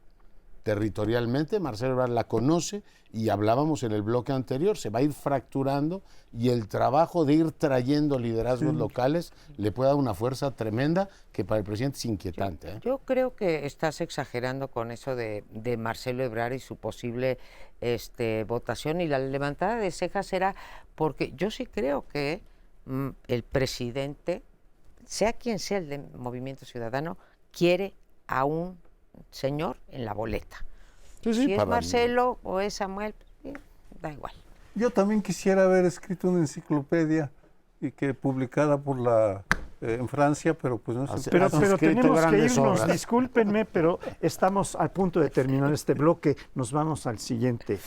[SPEAKER 3] territorialmente, Marcelo Ebrard la conoce y hablábamos en el bloque anterior, se va a ir fracturando y el trabajo de ir trayendo liderazgos locales le puede dar una fuerza tremenda que para el presidente es inquietante.
[SPEAKER 4] Yo creo que estás exagerando con eso de Marcelo Ebrard y su posible votación, y la levantada de cejas era porque yo sí creo que el presidente, sea quien sea el de Movimiento Ciudadano, quiere a un señor en la boleta.
[SPEAKER 3] Sí,
[SPEAKER 4] si es
[SPEAKER 3] para
[SPEAKER 4] Marcelo o es Samuel, da igual.
[SPEAKER 1] Yo también quisiera haber escrito una enciclopedia y que publicada por en Francia, pero pues no sé.
[SPEAKER 2] Pero
[SPEAKER 3] escrito
[SPEAKER 2] tenemos que
[SPEAKER 3] grandes
[SPEAKER 2] irnos,
[SPEAKER 3] obras.
[SPEAKER 2] discúlpenme, pero estamos al punto de terminar este bloque. Nos vamos al siguiente.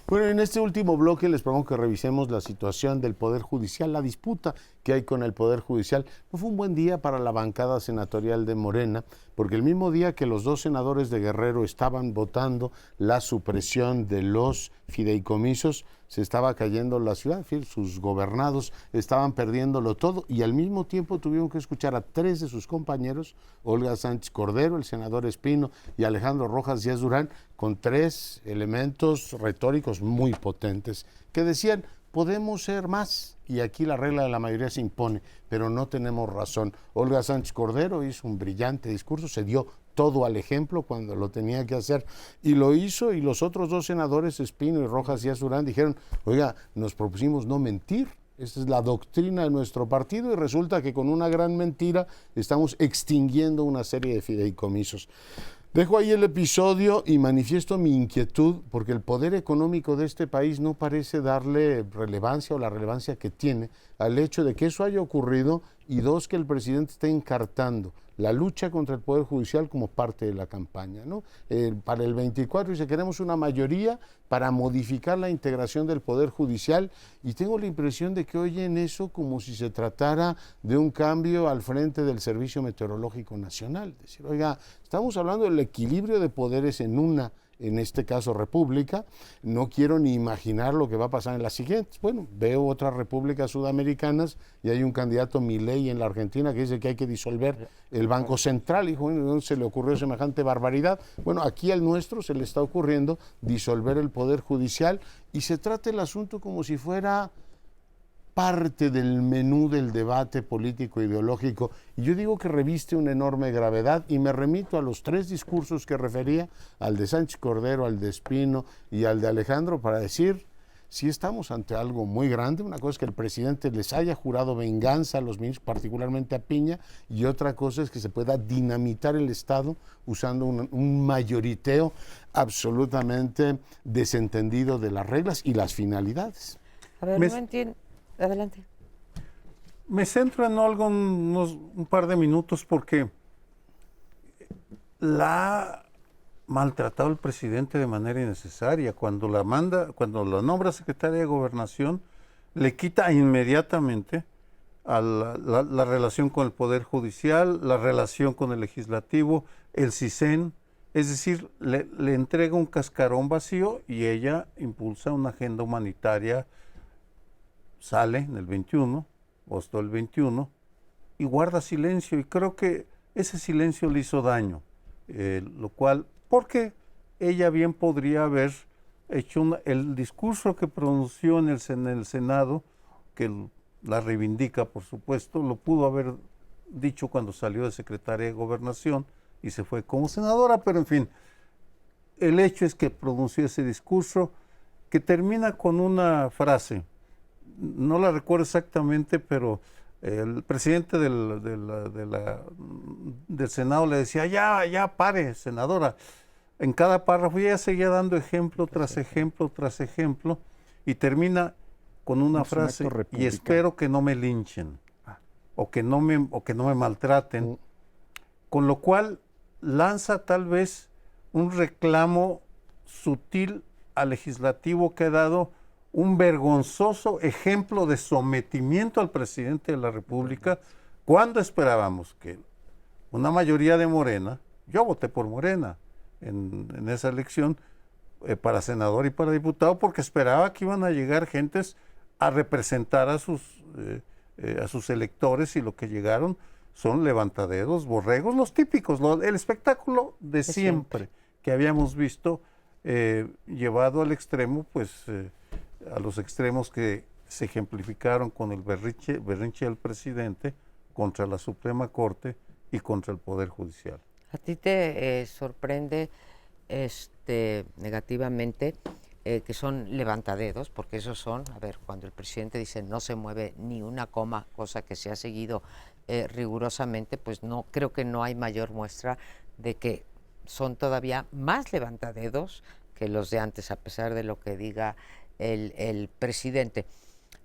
[SPEAKER 3] Bueno, en este último bloque les propongo que revisemos la situación del Poder Judicial, la disputa que hay con el Poder Judicial. No fue un buen día para la bancada senatorial de Morena, porque el mismo día que los 2 senadores de Guerrero estaban votando la supresión de los fideicomisos, se estaba cayendo la ciudad, en fin, sus gobernados estaban perdiéndolo todo, y al mismo tiempo tuvieron que escuchar a 3 de sus compañeros, Olga Sánchez Cordero, el senador Espino y Alejandro Rojas Díaz Durán, con 3 elementos retóricos muy potentes que decían: podemos ser más, y aquí la regla de la mayoría se impone, pero no tenemos razón. Olga Sánchez Cordero hizo un brillante discurso, se dio todo al ejemplo cuando lo tenía que hacer, y lo hizo, y los otros 2 senadores, Espino y Rojas Díaz Durán, dijeron: oiga, nos propusimos no mentir, esta es la doctrina de nuestro partido, y resulta que con una gran mentira estamos extinguiendo una serie de fideicomisos. Dejo ahí el episodio y manifiesto mi inquietud porque el poder económico de este país no parece darle relevancia o la relevancia que tiene al hecho de que eso haya ocurrido, y 2, que el presidente esté encartando la lucha contra el Poder Judicial como parte de la campaña, ¿no? Para el 24 dice: queremos una mayoría para modificar la integración del Poder Judicial, y tengo la impresión de que oyen eso como si se tratara de un cambio al frente del Servicio Meteorológico Nacional. Es decir, oiga, estamos hablando del equilibrio de poderes en este caso república, no quiero ni imaginar lo que va a pasar en las siguientes. Bueno, veo otras repúblicas sudamericanas y hay un candidato Milei en la Argentina que dice que hay que disolver el Banco Central, y bueno, ¿dónde se le ocurrió semejante barbaridad? Bueno, aquí al nuestro se le está ocurriendo disolver el Poder Judicial, y se trata el asunto como si fuera parte del menú del debate político ideológico, y yo digo que reviste una enorme gravedad, y me remito a los 3 discursos que refería, al de Sánchez Cordero, al de Espino y al de Alejandro, para decir: si estamos ante algo muy grande. Una cosa es que el presidente les haya jurado venganza a los ministros, particularmente a Piña, y otra cosa es que se pueda dinamitar el Estado usando un mayoriteo absolutamente desentendido de las reglas y las finalidades.
[SPEAKER 4] A ver, no entiendo. Adelante.
[SPEAKER 1] Me centro en algo un par de minutos porque la ha maltratado el presidente de manera innecesaria. Cuando la nombra secretaria de Gobernación, le quita inmediatamente a la relación con el Poder Judicial, la relación con el Legislativo, el CISEN, es decir, le entrega un cascarón vacío, y ella impulsa una agenda humanitaria. Sale en el 21, postó el 21, y guarda silencio, y creo que ese silencio le hizo daño, lo cual, porque ella bien podría haber hecho el discurso que pronunció en el Senado, que la reivindica, por supuesto, lo pudo haber dicho cuando salió de secretaria de Gobernación y se fue como senadora, pero en fin, el hecho es que pronunció ese discurso que termina con una frase. No la recuerdo exactamente, pero el presidente del Senado le decía: ya pare, senadora. En cada párrafo ella seguía dando ejemplo tras ejemplo tras ejemplo, y termina con una frase: y espero que no me linchen, o que no me maltraten, con lo cual lanza tal vez un reclamo sutil al legislativo, que ha dado un vergonzoso ejemplo de sometimiento al presidente de la República, cuando esperábamos que una mayoría de Morena, yo voté por Morena en esa elección para senador y para diputado, porque esperaba que iban a llegar gentes a representar a sus electores, y lo que llegaron son levantaderos, borregos, los típicos, el espectáculo de siempre que habíamos visto, llevado al extremo, pues a los extremos que se ejemplificaron con el berrinche del presidente contra la Suprema Corte y contra el Poder Judicial.
[SPEAKER 4] ¿A ti te sorprende negativamente que son levantadedos, porque esos son, a ver, cuando el presidente dice no se mueve ni una coma, cosa que se ha seguido rigurosamente, pues no creo que no hay mayor muestra de que son todavía más levantadedos que los de antes, a pesar de lo que diga el presidente.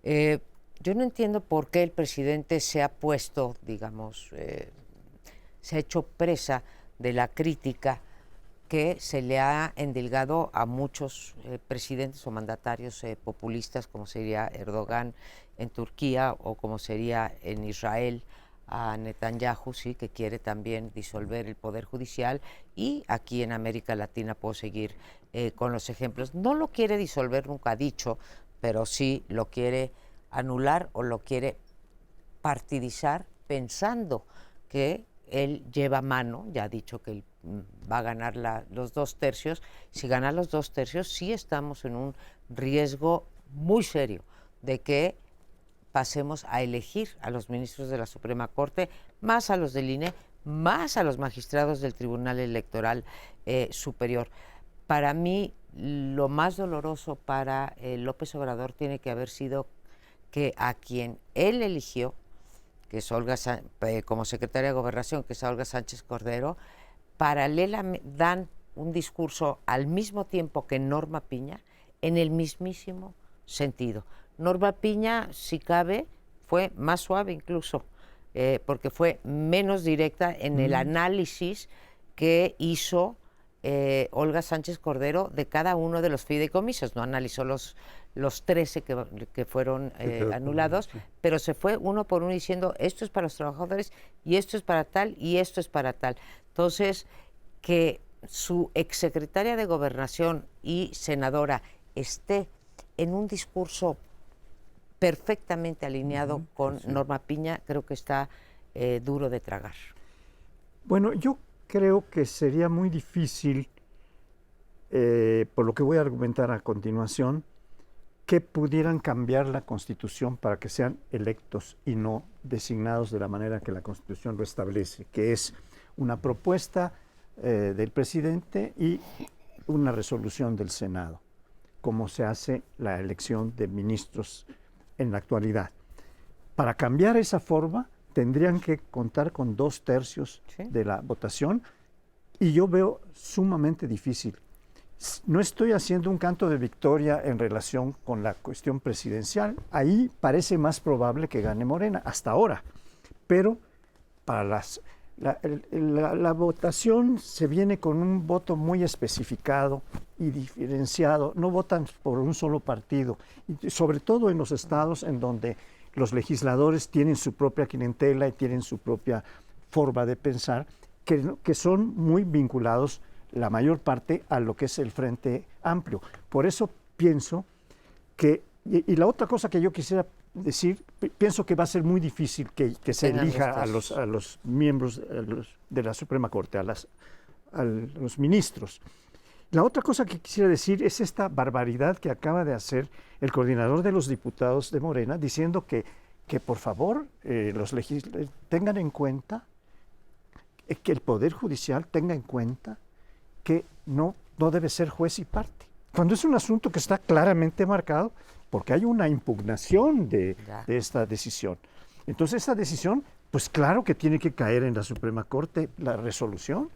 [SPEAKER 4] Yo no entiendo por qué el presidente se ha puesto, digamos, se ha hecho presa de la crítica que se le ha endilgado a muchos presidentes o mandatarios populistas, como sería Erdogan en Turquía o como sería en Israel a Netanyahu, sí, que quiere también disolver el Poder Judicial, y aquí en América Latina puedo seguir con los ejemplos. No lo quiere disolver, nunca ha dicho, pero sí lo quiere anular o lo quiere partidizar, pensando que él lleva mano, ya ha dicho que él va a ganar los 2/3. Si gana los 2/3, sí estamos en un riesgo muy serio de que pasemos a elegir a los ministros de la Suprema Corte, más a los del INE, más a los magistrados del Tribunal Electoral Superior. Para mí, lo más doloroso para López Obrador tiene que haber sido que a quien él eligió, que es como secretaria de Gobernación, que es Olga Sánchez Cordero, paralelamente dan un discurso al mismo tiempo que Norma Piña, en el mismísimo sentido. Norma Piña, si cabe, fue más suave incluso, porque fue menos directa en el análisis que hizo Olga Sánchez Cordero de cada uno de los fideicomisos. No analizó los 13 que fueron anulados, pero se fue uno por uno diciendo esto es para los trabajadores y esto es para tal y esto es para tal. Entonces, que su exsecretaria de Gobernación y senadora esté en un discurso perfectamente alineado con Norma Piña, creo que está duro de tragar.
[SPEAKER 2] Bueno, yo creo que sería muy difícil, por lo que voy a argumentar a continuación, que pudieran cambiar la Constitución para que sean electos y no designados de la manera que la Constitución lo establece, que es una propuesta del presidente y una resolución del Senado, como se hace la elección de ministros en la actualidad. Para cambiar esa forma, tendrían que contar con 2/3 de la votación, y yo veo sumamente difícil. No estoy haciendo un canto de victoria en relación con la cuestión presidencial. Ahí parece más probable que gane Morena, hasta ahora. Pero para la votación se viene con un voto muy especificado y diferenciado. No votan por un solo partido, y sobre todo en los estados en donde los legisladores tienen su propia clientela y tienen su propia forma de pensar, que son muy vinculados la mayor parte a lo que es el Frente Amplio. Por eso pienso que, y la otra cosa que yo quisiera decir, pienso que va a ser muy difícil que se elija a los miembros de la Suprema Corte, a los ministros. La otra cosa que quisiera decir es esta barbaridad que acaba de hacer el coordinador de los diputados de Morena, diciendo que por favor los legisladores tengan en cuenta, que el Poder Judicial tenga en cuenta que no debe ser juez y parte, cuando es un asunto que está claramente marcado, porque hay una impugnación de esta decisión. Entonces, esta decisión, pues claro que tiene que caer en la Suprema Corte, la resolución,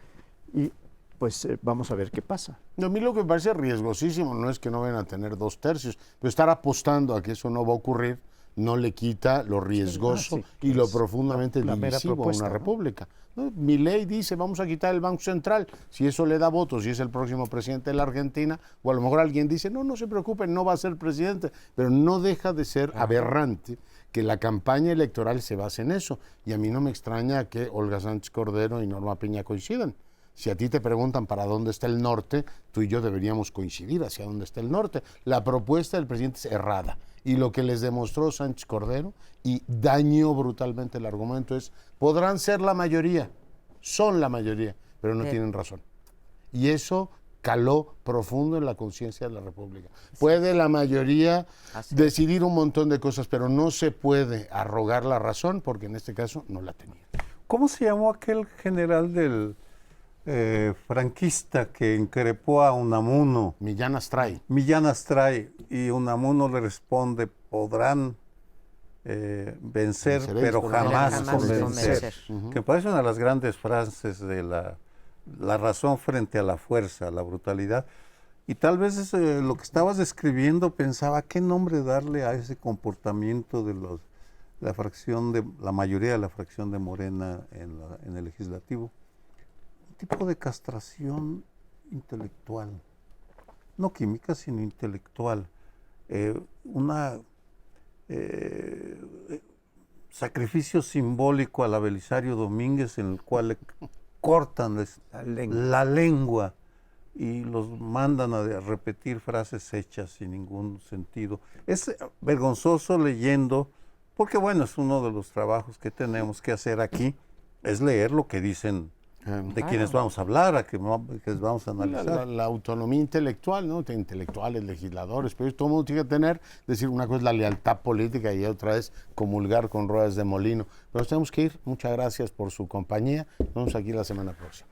[SPEAKER 2] y pues vamos a ver qué pasa.
[SPEAKER 3] A mí lo que me parece riesgosísimo no es que no vayan a tener 2/3, pero estar apostando a que eso no va a ocurrir no le quita lo riesgoso y lo profundamente divisivo a una república. ¿No? Milei dice, vamos a quitar el Banco Central, si eso le da votos y es el próximo presidente de la Argentina, o a lo mejor alguien dice, no se preocupen, no va a ser presidente, pero no deja de ser aberrante que la campaña electoral se base en eso, y a mí no me extraña que Olga Sánchez Cordero y Norma Piña coincidan. Si a ti te preguntan para dónde está el norte, tú y yo deberíamos coincidir hacia dónde está el norte. La propuesta del presidente es errada. Y lo que les demostró Sánchez Cordero, y dañó brutalmente el argumento, es, podrán ser la mayoría, son la mayoría, pero no tienen razón. Y eso caló profundo en la conciencia de la República. Puede la mayoría decidir un montón de cosas, pero no se puede arrogar la razón, porque en este caso no la tenía.
[SPEAKER 1] ¿Cómo se llamó aquel general franquista que increpó a Unamuno,
[SPEAKER 3] Millán Astray.
[SPEAKER 1] Millán Astray, y Unamuno le responde, podrán vencer,
[SPEAKER 3] Venceréis,
[SPEAKER 1] pero
[SPEAKER 3] pero
[SPEAKER 1] jamás
[SPEAKER 4] jamás
[SPEAKER 1] convencer.
[SPEAKER 4] convencer.
[SPEAKER 1] Que parece una de las grandes frases de la razón frente a la fuerza, a la brutalidad. Y tal vez lo que estabas describiendo, pensaba qué nombre darle a ese comportamiento de la mayoría de la fracción de Morena en el legislativo. Un tipo de castración intelectual, no química, sino intelectual. Sacrificio simbólico a la Belisario Domínguez, en el cual le cortan la lengua y los mandan a repetir frases hechas sin ningún sentido. Es vergonzoso leyendo, porque bueno, es uno de los trabajos que tenemos que hacer aquí, es leer lo que dicen de quienes vamos a hablar, a quienes vamos a analizar.
[SPEAKER 3] La autonomía intelectual, ¿no? De intelectuales, legisladores, pero todo el mundo tiene que tener, decir, una cosa es la lealtad política y otra es comulgar con ruedas de molino. Pero nos tenemos que ir. Muchas gracias por su compañía. Nos vemos aquí la semana próxima.